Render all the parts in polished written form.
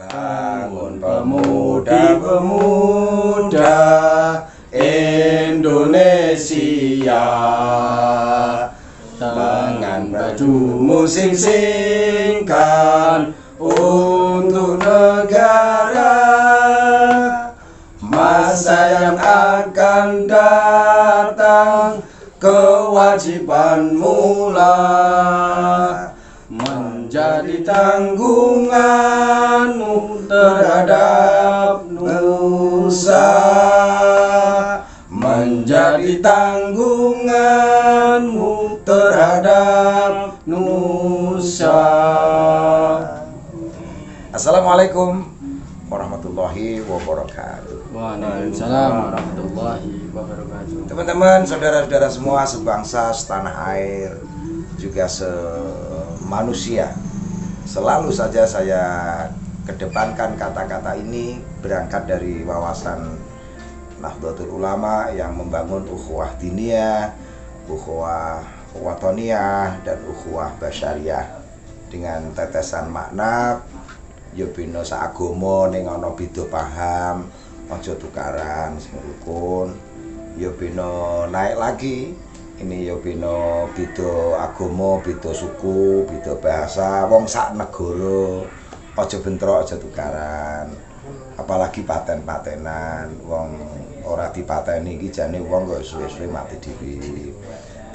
Bangun pemuda-pemuda Indonesia, tangan bajumu sing-singkan untuk negara. Masa yang akan datang kewajiban mula menjadi tanggunganmu terhadap nusa, menjadi tanggunganmu terhadap nusa. Assalamualaikum warahmatullahi wabarakatuh. Waalaikumsalam warahmatullahi wabarakatuh. Teman-teman, saudara-saudara semua sebangsa, setanah air, juga semanusia, selalu saja saya kedepankan kata-kata ini berangkat dari wawasan Nahdlatul Ulama yang membangun ukhuwah diniyah, ukhuwah watoniyah, dan ukhuwah basyariah dengan tetesan makna ya bina saagama ning ana beda paham, aja tukaran sing rukun, ya bina naik lagi. Ini ya bina beda agama, beda suku, beda bahasa, wong sak negara aja bentrok, aja tukaran. Apalagi paten-patenan, wong ora dipateni iki jane wong kok suwe-suwe mati dhewe.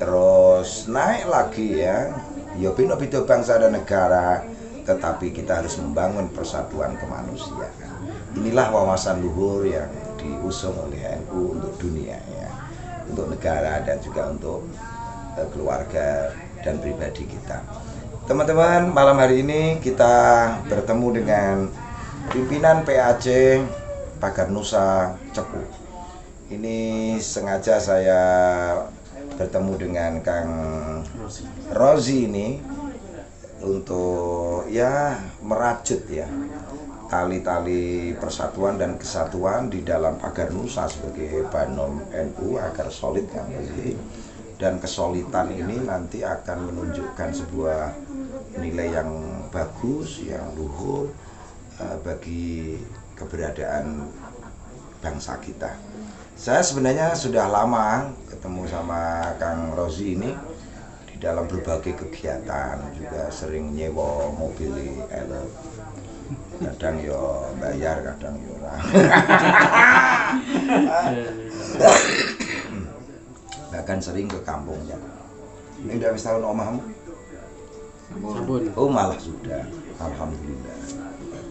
Terus naik lagi ya beda bangsa dan negara, tetapi kita harus membangun persatuan kemanusiaan. Inilah wawasan luhur yang diusung oleh NU untuk dunia ya, untuk negara dan juga untuk keluarga dan pribadi kita. Teman-teman, malam hari ini kita bertemu dengan pimpinan PAC Pagar Nusa Cepu. Ini sengaja saya bertemu dengan Kang Rozi ini untuk ya merajut ya tali-tali persatuan dan kesatuan di dalam Pagar Nusa sebagai Banom NU agar solid kembali. Dan kesolidan ini nanti akan menunjukkan sebuah nilai yang bagus, yang luhur bagi keberadaan bangsa kita. Saya sebenarnya sudah lama ketemu sama Kang Rozi ini di dalam berbagai kegiatan, juga sering nyewa mobil elok. Kadang yo bayar, kadang yo ora. Bahkan sering ke kampungnya. Ini udah wis tahun omahmu? Sampun. Oh, malah sudah. Alhamdulillah.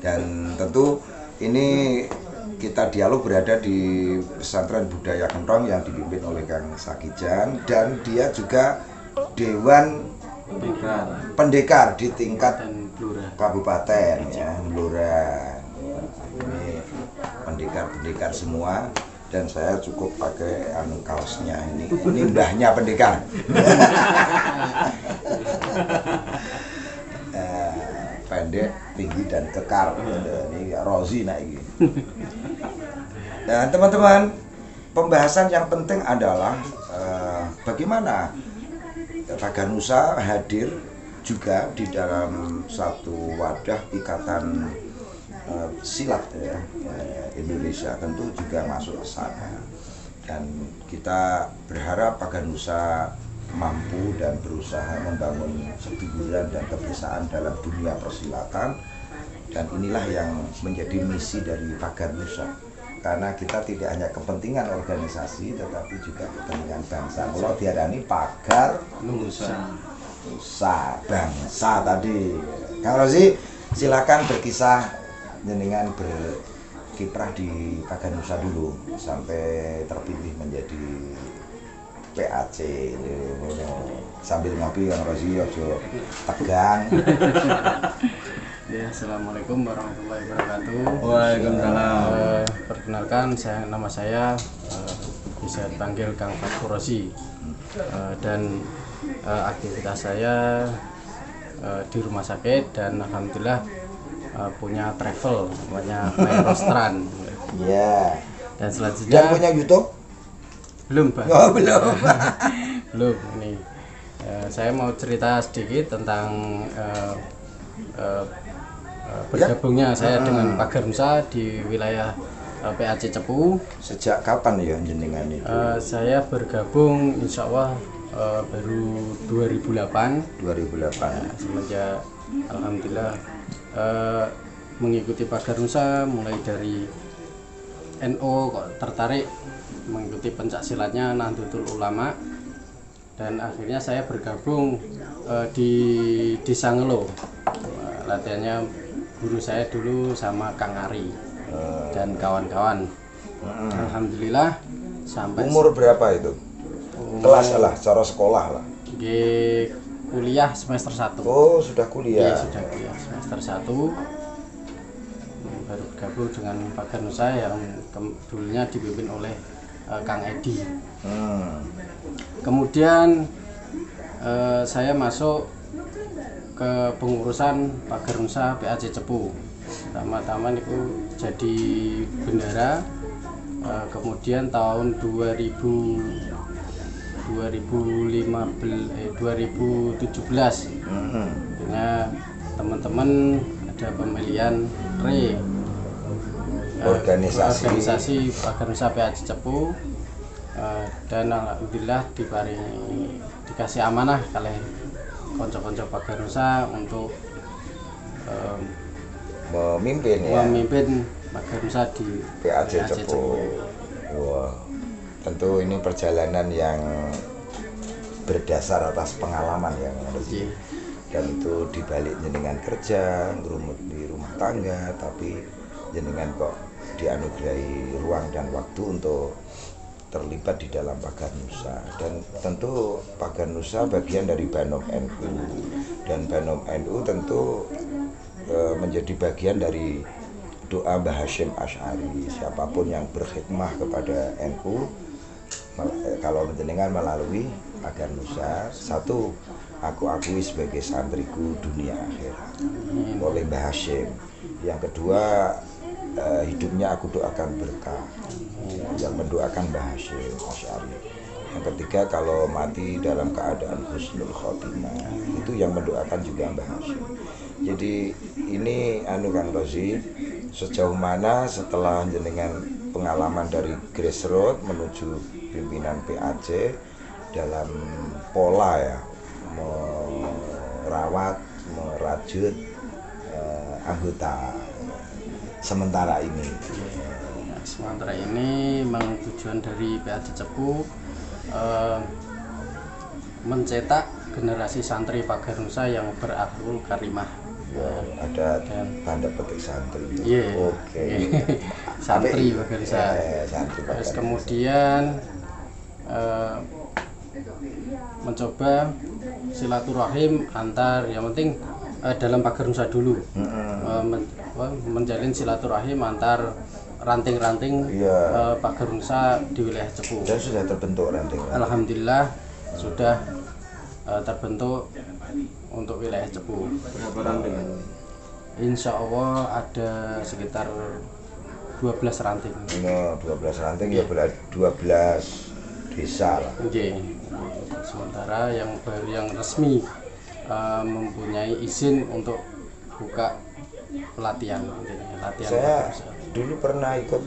Dan tentu ini kita dialog berada di Pesantren Budaya Kentong yang dipimpin oleh Kang Sakijan, dan dia juga Dewan Pendekar di tingkat kabupaten ya, Blora. Ini pendekar-pendekar semua, dan saya cukup pakai kaosnya ini mbahnya pendekar. Pendek, tinggi, dan kekar. Ini Rozi naik ini. Dan teman-teman, pembahasan yang penting adalah bagaimana Pagar Nusa hadir juga di dalam satu wadah ikatan silat ya, Indonesia tentu juga masuk ke sana. Dan kita berharap Pagar Nusa mampu dan berusaha membangun kejujuran dan kebersamaan dalam dunia persilatan, dan inilah yang menjadi misi dari Pagar Nusa, karena kita tidak hanya kepentingan organisasi tetapi juga kepentingan bangsa. Kalau diarani Pagar Nusa bangsa tadi. Kang Rozi, silakan berkisah jenengan berkiprah di Pagar Nusa dulu sampai terpilih menjadi PAC. Sambil ngopi Kang Rozi ojo tegang. Ya, assalamualaikum warahmatullahi wabarakatuh. Waalaikumsalam. Perkenalkan, nama saya bisa dipanggil Kang Fatku Rozi, dan aktivitas saya di rumah sakit, dan alhamdulillah punya travel namanya Maerostran. Iya. Dan selanjutnya. Dan punya YouTube? Belum, Pak. Oh, belum. Belum. Ini saya mau cerita sedikit tentang bergabungnya saya dengan Pagar Nusa di wilayah PAC Cepu. Sejak kapan ya jenengan itu? Saya bergabung insya Allah baru 2008. 2008. Semenjak alhamdulillah mengikuti Pagar Nusa mulai dari NU kok tertarik mengikuti pencak silatnya Nahdlatul Ulama, dan akhirnya saya bergabung di Desa Ngelo. Latihannya guru saya dulu sama Kang Ari dan kawan-kawan. Alhamdulillah sampai Umur berapa itu? Kelas lah, cara sekolah lah. di kuliah semester 1. Oh, sudah kuliah. Iya, sudah kuliah semester 1. Baru bergabung dengan Pagar Nusa yang dulunya dipimpin oleh Kang Edi. Kemudian saya masuk ke pengurusan Pagar Nusa PAC Cepu. Pertama-tama itu jadi bendara. Kemudian tahun 2017 akhirnya teman-teman ada pemilihan organisasi Pagar Nusa PAC Cepu, dan alhamdulillah dikasih amanah oleh konco-konco Pagar Nusa untuk memimpin Pagar Nusa di PAC Cepu. Wah, tentu ini perjalanan yang berdasar atas pengalaman yang dan itu dibalik jenengan kerja ngerumut di rumah tangga, tapi jenengan kok dianugerahi ruang dan waktu untuk terlibat di dalam Pagar Nusa. Dan tentu Pagar Nusa bagian dari Banom NU, dan Banom NU tentu menjadi bagian dari doa Mbah Hasyim Asy'ari. Siapapun yang berkhidmah kepada NU, kalau jenengan melalui Pagar Nusa, satu, aku akui sebagai santriku dunia akhirat oleh Mbah Hasyim. Yang kedua, hidupnya aku doakan berkah, yang mendoakan Mbah Hasyim Asy'ari. Yang ketiga, kalau mati dalam keadaan husnul khotimah, itu yang mendoakan juga Mbah Hasyim. Jadi ini Kang Rozi, sejauh mana setelah jenengan pengalaman dari grassroots menuju pimpinan PAC dalam pola ya merawat, merajut anggota sementara ini. Sementara ini memang tujuan dari PAC Cepu mencetak generasi santri Pagar Nusa yang berakhlakul karimah. Ada tanda petik santri. Oke. Santri Pagar Nusa. Terus kemudian mencoba silaturahim antar, yang penting dalam Pagar Nusa dulu, menjalin silaturahim antar ranting-ranting Pagar Nusa di wilayah Cepu. Dan sudah terbentuk ranting. Alhamdulillah sudah terbentuk untuk wilayah Cepu. Berapa ranting? Insya Allah ada sekitar 12 ranting. 12 ranting ya berarti 12 desa lah. Sementara yang baru, yang resmi mempunyai izin untuk buka pelatihan. Saya dulu pernah ikut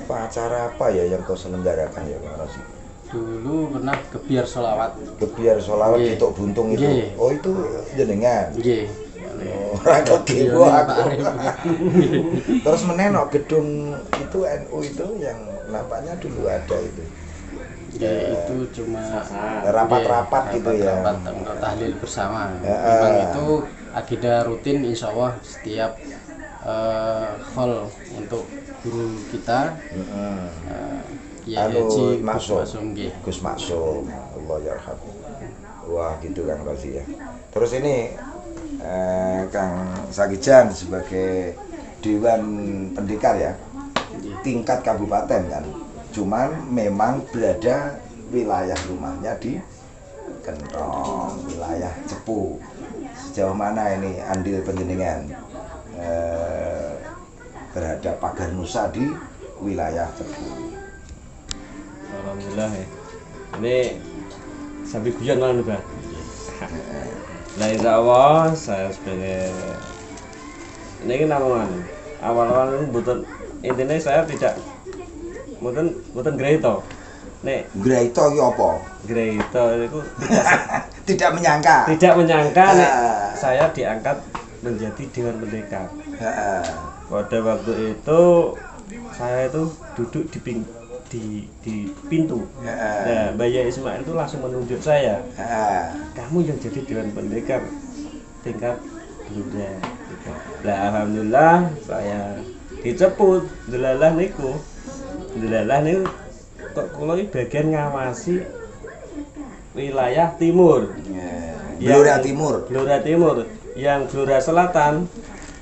acara apa ya yang kau selenggarakan ya Pak Rosi? Dulu pernah Gebiar Sholawat. Gebiar Sholawat di Tok Buntung itu. Oh itu jenengan. Orang ketiga aku. Terus menenok gedung itu NU itu yang nampaknya dulu ada itu. Itu cuma rapat-rapat gitu ya. Rapat untuk tahlil bersama. Memang itu agenda rutin insya Allah setiap hall untuk guru kita. Gus Maksum, Allah yarhamu. Wah gitu Kang Rozi ya. Terus ini Kang Sagijan sebagai Dewan Pendekar ya, tingkat kabupaten kan. Cuman memang berada wilayah rumahnya di Kentong, wilayah Cepu. Sejauh mana ini andil panjenengan terhadap Pagar Nusa di wilayah Cepu? Alhamdulillah ya. Ini sambil guyon malah Mbak. Nah insya Allah saya sebagai ini namongan awal-awal itu mboten intine saya tidak mboten greto. Nek Greito iki apa? greto itu Tidak menyangka. tidak menyangka nek Ah. saya diangkat menjadi Dewan Pendekar. Heeh. Pada waktu itu saya itu duduk di pintu. Heeh. Nah, Mbak Yaya Ismail itu langsung menunjuk saya. Heeh. Kamu yang jadi Dewan Pendekar tingkat Blora. Nah, alhamdulillah saya diceput. Delalah niku kok kula iki bagian ngawasi wilayah timur. Blora Timur. Blora Timur. Yang Blora Selatan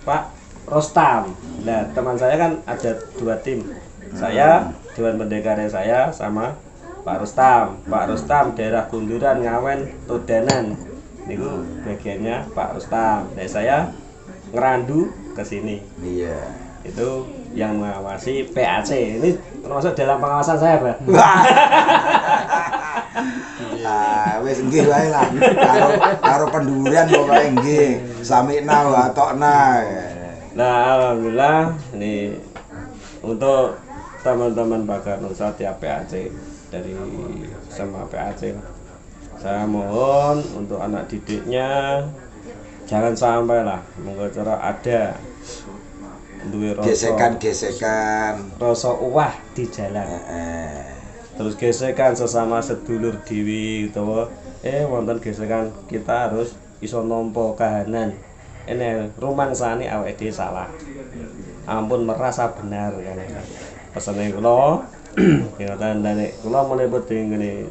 Pak Rostam. Nah, teman saya kan ada 2 tim. Saya Dewan Pendekarnya saya sama Pak Rustam. Pak Rustam daerah Gunduran, Ngawen, Tudanan. Niku bagiannya Pak Rustam. Nah, saya ngerandu ke sini. Iya. Itu yang mengawasi PAC. Ini termasuk dalam pengawasan saya, Pak. Ah, wis nggih wae lah. Karo penduran pokoke nggih. Samikna wa atokna. Nah, alhamdulillah ini untuk teman-teman Bakar Nusa tiap PAC dari sama PAC. Saya mohon untuk anak didiknya jangan sampai lah mengocara ada duwe Gesekan-gesekan. rasa uwah di jalan. Heeh. Terus gesekan sesama sedulur dewi utawa wonten gesekan kita harus iso nampa kahanan. Ini rumangsane awake dhewe salah. Ampun merasa benar kan. Pesane kula ingatan dane kula menipun ngene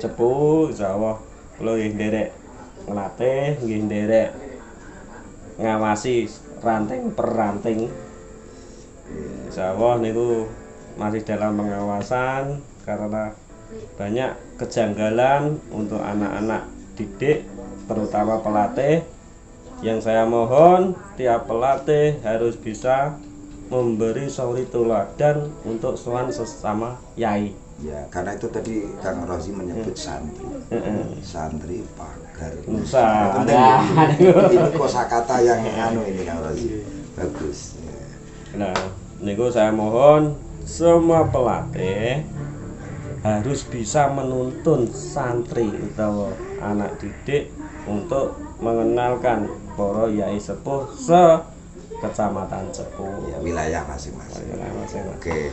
cepu insyaallah kula nggih nderek ngelatih nggih nderek ngawasi ranting per ranting. Insyaallah niku masih dalam pengawasan karena banyak kejanggalan untuk anak-anak didik terutama pelatih. Yang saya mohon tiap pelatih harus bisa memberi suri teladan untuk sowan sesama yai. Ya, karena itu tadi Kang Rozi menyebut santri. Santri pagar Nusa. Ini kosakata yang anu ini Kang Rozi. Bagus. Nah, niku saya mohon semua pelatih harus bisa menuntun santri atau anak didik untuk mengenalkan para yai sepuh kecamatan Cepu. Ya, wilayah masing-masing. Masing-masing. Oke.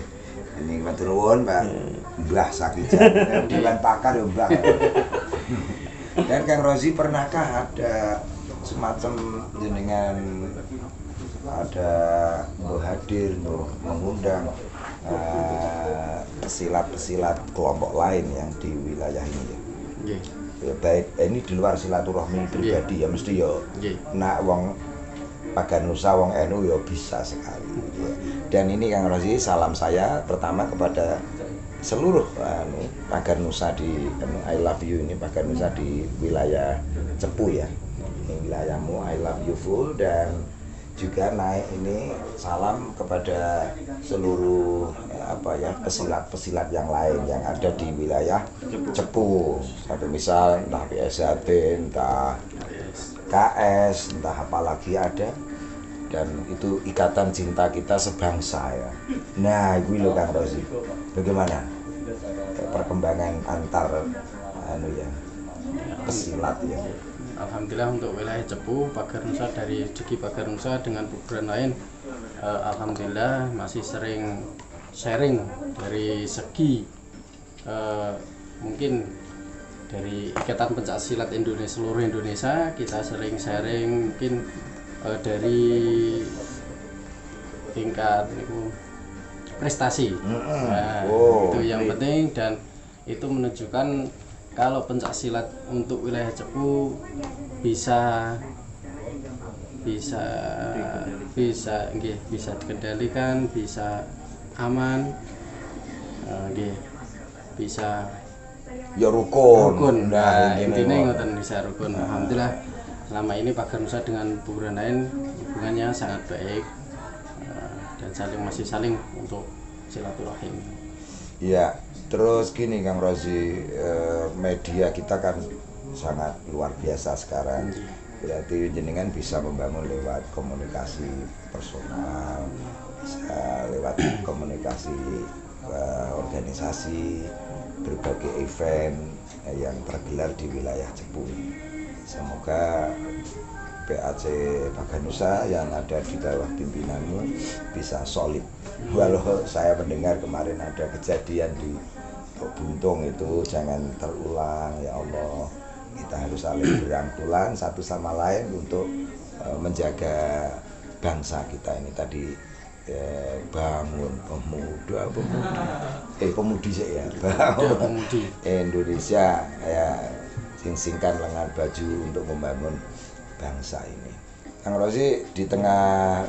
Ini matur nuwun Pak Mbah Sakijan, Dewan Pakar ya Mbah. Dan Kang Rozi pernahkah ada semacam jenengan ada hadir untuk mengundang pesilat-pesilat kelompok lain yang di wilayah ini ya? Nggih. Ya, baik ini di luar silaturahmi pribadi ya mesti ya. Nak wong Pakar Nusa wong NU ya bisa sekali ya. Dan ini Kang Rozi salam saya pertama kepada seluruh Pakar Nusa di I love you ini Pakar Nusa di wilayah Cepu ya. Ini wilayahmu I love you full. Dan juga naik ini salam kepada seluruh pesilat-pesilat yang lain yang ada di wilayah Cepu. Satu misal entah PSHB, entah KS, entah apalagi ada. Dan itu ikatan cinta kita sebangsa ya. Nah, gue loh Kang Rozi. Bagaimana perkembangan antar pesilat ya? Alhamdulillah untuk wilayah Cepu, Pakar Nusa dari segi Pakar Nusa dengan program lain, alhamdulillah masih sering sharing dari segi mungkin dari Ikatan Pencaksilat Indonesia seluruh Indonesia kita sering sharing mungkin dari tingkat prestasi. Nah, itu yang penting dan itu menunjukkan kalau pencaksilat untuk wilayah Cepu bisa dikendalikan, bisa aman, bisa ya rukun. Nah, intinya ngoten bisa rukun. Alhamdulillah selama ini Pakar Nusa dengan buburan lain hubungannya sangat baik dan masih saling untuk silaturahim. Ya, terus gini Kang Rozi, media kita kan sangat luar biasa sekarang. Berarti jenengan bisa membangun lewat komunikasi personal, bisa lewat komunikasi organisasi, berbagai event yang tergelar di wilayah Cepu. Semoga PAC Baganusa yang ada di bawah pimpinanmu bisa solid. Walau saya mendengar kemarin ada kejadian di Buntung itu jangan terulang ya Allah. Kita harus saling berangkulan satu sama lain untuk menjaga bangsa kita ini tadi. Bangun pemudi sih ya, bangun Indonesia ya, singkan lengan baju untuk membangun bangsa ini. Kang Rosi, di tengah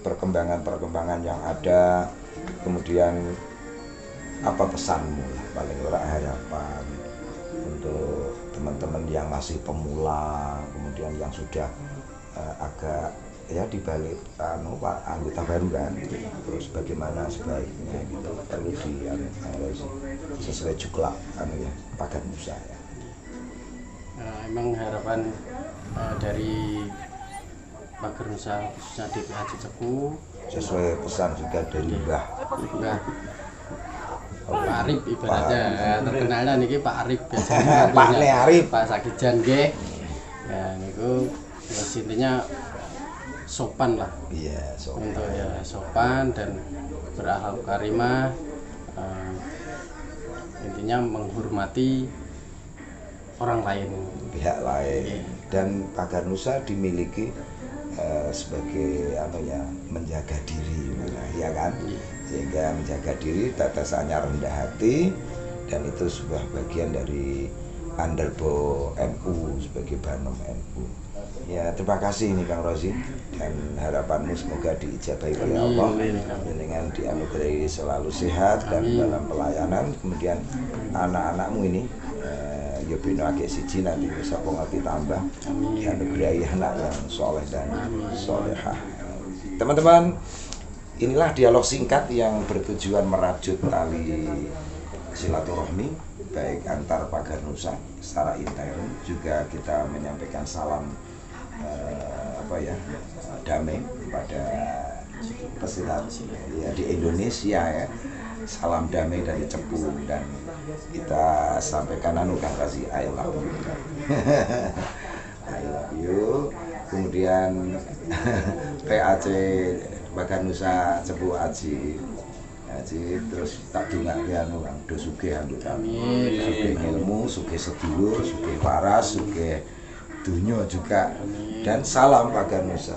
perkembangan yang ada, kemudian apa pesanmu lah, paling ora harapan untuk teman-teman yang masih pemula, kemudian yang sudah agak ya dibalik anggota baru kan, terus bagaimana sebaiknya gitu perlu sesuai juklak ya Baganusa ya. Emang harapan dari Baganusa khususnya di PAC Cepu sesuai pesan juga dari Mbah Pak Arif ibaratnya terkenalnya niki Pak Arif biasanya Pak Arif Pak Sakijan nggih. Ya niku intinya sopan lah. Iya, sopan. Untuk ya sopan dan berakhlak karimah. Intinya menghormati orang lain, pihak lain. Dan Baganusa dimiliki sebagai menjaga diri, ya kan? Sehingga menjaga diri, tatasannya rendah hati, dan itu sebuah bagian dari Underbo NU sebagai Banom NU. Ya, terima kasih nih Kang Rosi, dan harapanmu semoga diijabahi oleh Allah, dengan dianugerahi selalu sehat dan dalam pelayanan. Kemudian anak-anakmu ini ya bino akeh siji nanti bisa ngerti tambah, dianugerahi anak yang soleh dan solehah. Teman-teman, inilah dialog singkat yang bertujuan merajut tali silaturahmi baik antar Baganusa secara intern, juga kita menyampaikan salam damai kepada pesilat ya di Indonesia ya. Salam damai dari Cepu, dan kita sampaikan Kang Rosi, I love you. I love you. Kemudian PAC Baganusa Cepu Aji terus tak dongake Kang do sugih anggota. Amin. Sugih ilmu, sugih sedulur, sugih waras, sugih dunia juga. Dan salam Baganusa.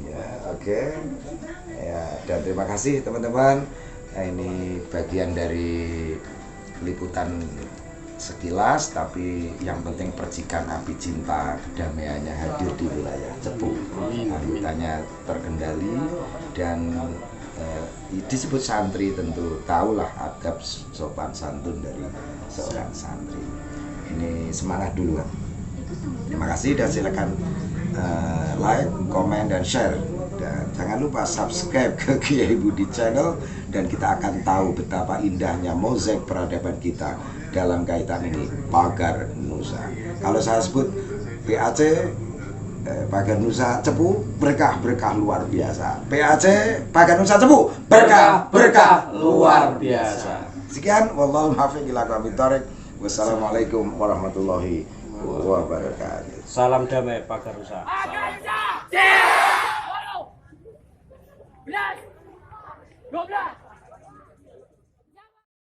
Ya, oke. Ya, dan terima kasih teman-teman. Nah, ini bagian dari liputan sekilas, tapi yang penting percikan api cinta kedamaiannya hadir di wilayah Cepu. Anggotanya terkendali dan disebut santri, tentu tahulah adab sopan santun dari seorang santri. Ini semangat dulu kan. Terima kasih dan silakan like, komen, dan share. Dan jangan lupa subscribe ke Kiai Budi Channel, dan kita akan tahu betapa indahnya mozaik peradaban kita dalam kaitan ini Baganusa. Kalau saya sebut PAC Baganusa Cepu, berkah-berkah luar biasa. PAC Baganusa Cepu, berkah-berkah luar biasa. Sekian, wallahul muwaffiq ila aqwamit thoriq. Wassalamualaikum warahmatullahi wabarakatuh. Salam damai Baganusa. Baganusa! 12! 12!